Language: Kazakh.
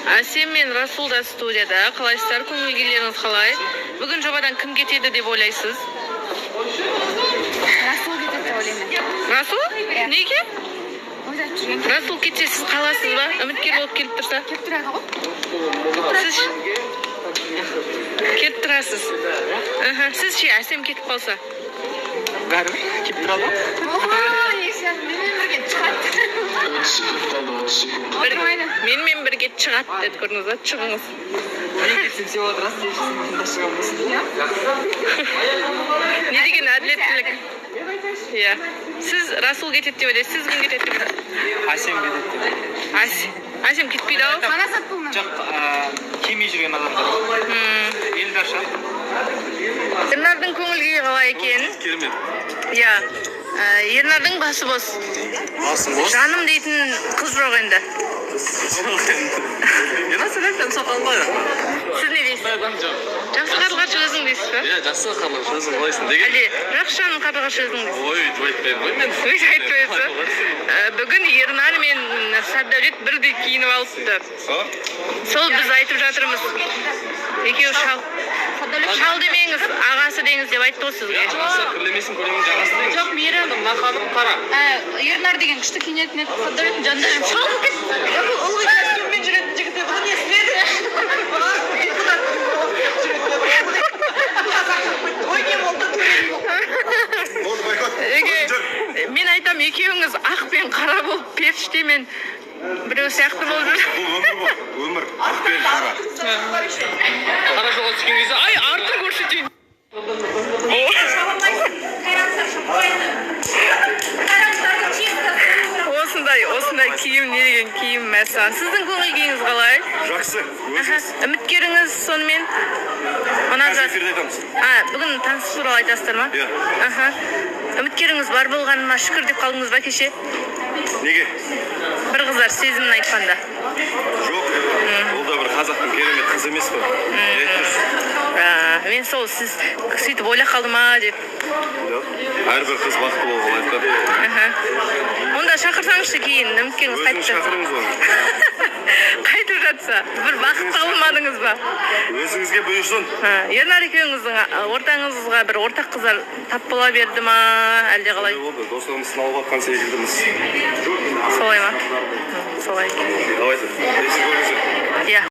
Әсем мен Расул да студияда. Қалайсыздар, көңіл-күйлеріңіз қалай? Бүгін жобадан кім кетеді деп ойлайсыз? Расул кетеді деп ойлаймын. Расул? Неге? Ойлап жүрген. Расул кетсе сіз қаласыз ба? Үміткер болып келіп тұрса? Келіп тұрады ғой. Сіз кетіп тұрасыз. Сіз ше, Әсем кетіп қалса? Бәрібір келіп тұрады. Менімен бірге шығады. Менімен бірге шығады деді, көрдіңіз ба? Шығыңыз. Мен кетсем сен отырасың, сен шығамын. Не деген әділеттілік? Иә. Сіз Расул кетеді деп ойлайсыз, сіз кім кетеді деп? Әсем кетеді деп. Әсем кетпейді ау? Манасат бұл Жоқ, келмей жүрген адамдар. Елдар ша. Ернардың көңіл-күйі қалай екен? Керемет. Иә. Ернардың басы бос. Басым бос. Жаным дейтін қыз жоқ енді. Сен айтқан сатан ба? Сіз не дейсіз? Жақсы қарлығаш өзің дейсіз ба? Иә, жақсы қарлығаш өзің қалайсың деген. Әлде жақшаның қарлығаш өзің дейсіз? Ой, айтпаймын ғой мен. Өз айтпайсыз. Бүгін Ернар мен Сәддәулет бірдей киініп алыпты. Сол біз айтып жатырмыз. Екеуі шал демеңіз, ағасы деңіз деп айтты ғой сізге. Жақсы кірлемесін көремін жағасы дейміз. Жоқ, Мейрам. Нақаным қара. Ернар деген күшті киінетін еді. Сәддәулет жандарым шалып кетті. Ылғи костюммен жүретін жігіт еді. Бұны естіледі. Мен айтам, екеуіңіз ақ пен қара болып періштемен біреу сияқты болып жүр. Бұл өмір ақ пен қара. Қара жолға түскен кезде, ай, артын көрсетейін. Осындай киім, не деген киім мәссан. Сіздің көңіл-күйіңіз қалай? Жақсы. Өзіңіз Үміткеріңіз сонымен? қазір эфирде айтамыз. Бүгін таныс туралы айтасыздар ма? Иә. Үміткеріңіз бар болғанына шүкір деп қалдыңыз ба кеше? Неге? Бір қыздар сезімін айтқанда. Жоқ. Ол да бір қазақтың керемет қыз емес қой. Мен сол сіз сөйтіп ойлап қалды ма деп. Әрбір қыз бақытты болуға айтқан. Онда шақырсаңызшы кейін, үміткеріңіз Өзіңіз қайтты. шақырыңыз оны. Қайтып жатса, бір бақытты алмадыңыз ба? Өзіңізге бұйырсын. Ернар екеуіңіздің ортаңызға бір ортақ қыздар тап бола берді ма, әлде қалай? Болды, достығымыз сыналып жатқан секілдіміз. Солай ма? Солай. Қалайсыз? Есін көріңіздер. Иә.